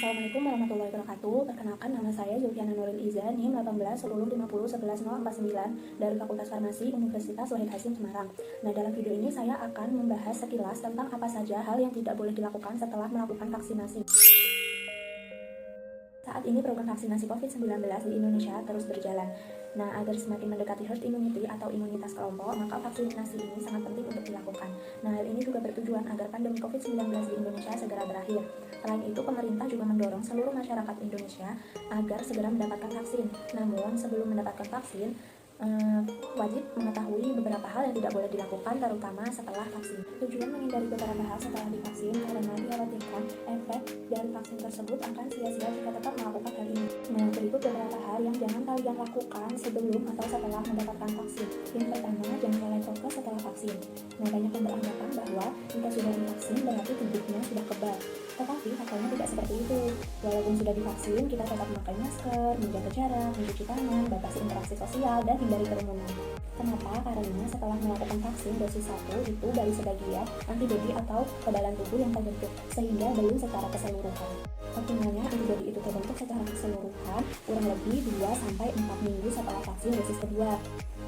Assalamualaikum warahmatullahi wabarakatuh. Perkenalkan, nama saya Zulfiana Nuril Iza, NIM 18 1050 11 049 dari Fakultas Farmasi Universitas Wahid Hasim Semarang. Nah, dalam video ini saya akan membahas sekilas tentang apa saja hal yang tidak boleh dilakukan setelah melakukan vaksinasi. Saat ini program vaksinasi COVID-19 di Indonesia terus berjalan. Nah, agar semakin mendekati herd immunity atau imunitas kelompok, maka vaksinasi ini sangat penting untuk dilakukan. Nah, hal ini juga bertujuan agar pandemi COVID-19 di Indonesia segera berakhir. Selain itu, pemerintah juga mendorong seluruh masyarakat Indonesia agar segera mendapatkan vaksin. Namun, sebelum mendapatkan vaksin, wajib mengetahui beberapa hal yang tidak boleh dilakukan, terutama setelah vaksin. Tujuan menghindari beberapa hal setelah divaksin karena dikhawatirkan efek dari vaksin tersebut akan sia-sia jika tetap melakukan hal ini. Nah, berikut beberapa hal yang jangan kalian lakukan sebelum atau setelah mendapatkan vaksin. Yang pertama, jangan kalian fokus setelah vaksin. Nah, banyak yang beranggapan bahwa jika sudah divaksin berarti tubuhnya sudah kebal. Tetapi faktanya tidak seperti itu. Walaupun sudah divaksin, kita tetap memakai masker, menjaga jarak, mencuci tangan, batasi interaksi sosial, dan hindari kerumunan. Kenapa? Karena setelah melakukan vaksin dosis 1 itu dari sebagian antibodi atau kekebalan tubuh yang terbentuk, sehingga belum secara keseluruhan. Optimalnya antibodi itu terbentuk secara keseluruhan kurang lebih 2-4 minggu setelah vaksin dosis kedua.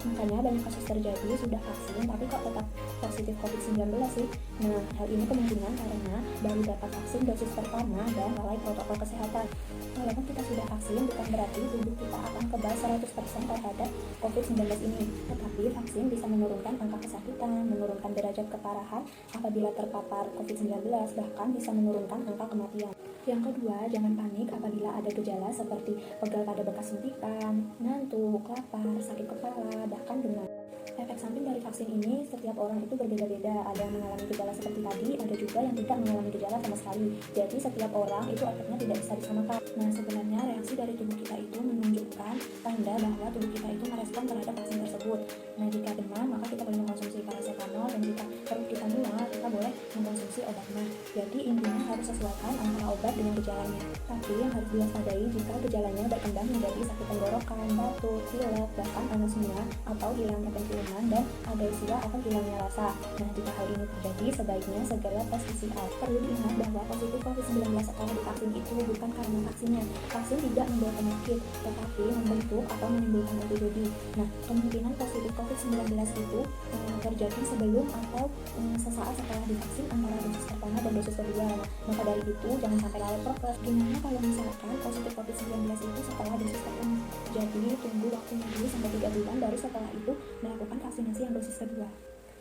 Makanya banyak kasus terjadi sudah vaksin tapi kok tetap positif COVID-19 sih. Nah, hal ini kemungkinan karena baru dapat vaksin dosis pertama dan lalai protokol kesehatan. Walaupun kita sudah vaksin, bukan berarti tubuh kita akan kebal 100% terhadap COVID-19 ini. Tetapi vaksin bisa menurunkan angka kesakitan, menurunkan derajat keparahan apabila terpapar COVID-19, bahkan bisa menurunkan angka kematian. Yang kedua, jangan panik apabila ada gejala seperti pegal pada bekas suntikan, ngantuk, lapar, sakit kepala, bahkan demam. Efek samping dari vaksin ini setiap orang itu berbeda-beda. Ada yang mengalami gejala seperti tadi, ada juga yang tidak mengalami gejala sama sekali. Jadi setiap orang itu efeknya tidak bisa disamakan. Nah, sebenarnya reaksi dari tubuh kita itu menunjukkan tanda bahwa tubuh kita itu merespon terhadap vaksin tersebut. Nah, jika demam maka kita boleh mengkonsumsi paracetamol, dan jika perut kita mual kita boleh mengkonsumsi obat mah. Jadi intinya harus sesuaikan antara obat dengan gejalanya. Tapi yang harus diwaspadai jika gejalanya berkembang menjadi sakit tenggorokan, batuk, pilek, bahkan anosmia atau hilangnya penciuman dan ageusia atau hilangnya rasa. Nah, jika hal ini terjadi, sebaiknya segera tes PCR. Perlu diingat bahwa positif COVID-19 setelah divaksin itu bukan karena vaksinnya. Vaksin tidak membawa penyakit, tetapi membentuk atau menimbulkan antibodi. Nah, kemungkinan positif COVID-19 itu terjadi sebelum atau sesaat setelah divaksin antara dosis pertama dan dosis kedua. Nah, maka dari itu jangan sampai lalai prokes. Gimana kalau misalkan positif COVID-19 itu setelah dosis pertama? Jadi tunggu waktunya dulu sampai 3 bulan baru setelah itu melakukan vaksinasi yang dosis kedua.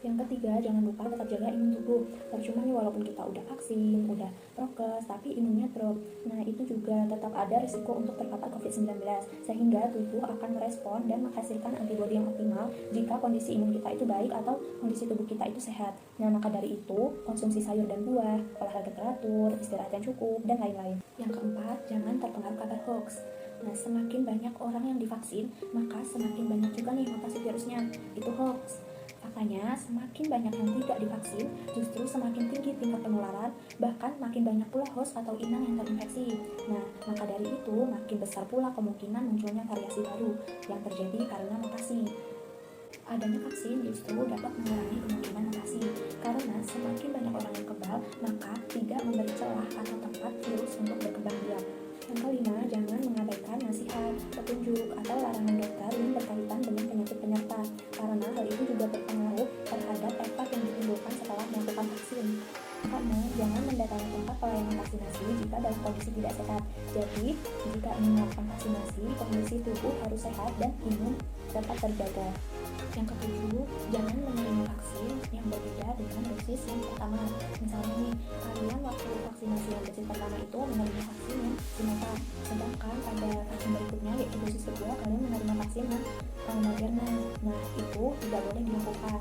Yang ketiga, jangan lupa tetap jaga imun tubuh. Percuma nih walaupun kita udah vaksin, udah prokes, tapi imunnya drop. Nah, itu juga tetap ada risiko untuk terpapar COVID-19, sehingga tubuh akan merespon dan menghasilkan antibodi yang optimal jika kondisi imun kita itu baik atau kondisi tubuh kita itu sehat. Nah, maka dari itu, konsumsi sayur dan buah, olahraga teratur, istirahat yang cukup, dan lain-lain. Yang keempat, jangan terpengaruh kabar hoax. Nah, semakin banyak orang yang divaksin, maka semakin banyak juga nih mutasi virusnya. Itu hoax. Faktanya, semakin banyak yang tidak divaksin, justru semakin tinggi tingkat penularan, bahkan makin banyak pula host atau inang yang terinfeksi. Nah, maka dari itu, makin besar pula kemungkinan munculnya variasi baru yang terjadi karena mutasi. Adanya vaksin justru dapat mengurangi kemungkinan mutasi, karena semakin banyak orang yang kebal, maka tidak memberi celah atau tempat virus untuk berkembang biak. Yang kelima, jangan mengabaikan nasihat, petunjuk, atau larangan dokter yang berkaitan dengan penyakit penyerta, karena hal itu juga berpengaruh terhadap efek yang ditimbulkan setelah melakukan vaksin. Karena jangan mendatangi tempat pelayanan vaksinasi jika dalam kondisi tidak sehat. Jadi, jika ingin melakukan vaksinasi, kondisi tubuh harus sehat dan imun tetap terjaga. Yang ketujuh, jangan menerima vaksin yang berbeda dengan dosis yang pertama. Misalnya nih, kalian waktu vaksinasi yang dosis pertama itu menerima vaksin yang Sinovac, sedangkan pada vaksin berikutnya yaitu dosis kedua kalian menerima vaksin yang Moderna. Nah, itu tidak boleh dilakukan.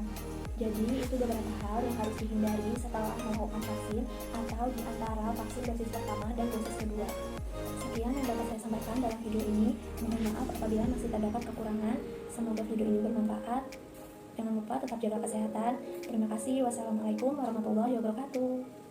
Jadi itu beberapa hal yang harus dihindari setelah melakukan vaksin atau di antara vaksin dosis pertama dan dosis kedua. Sekian yang dapat saya sampaikan dalam video ini. Mohon maaf apabila masih terdapat kekurangan. Semoga video ini bermanfaat. Jangan lupa tetap jaga kesehatan. Terima kasih. Wassalamualaikum warahmatullahi wabarakatuh.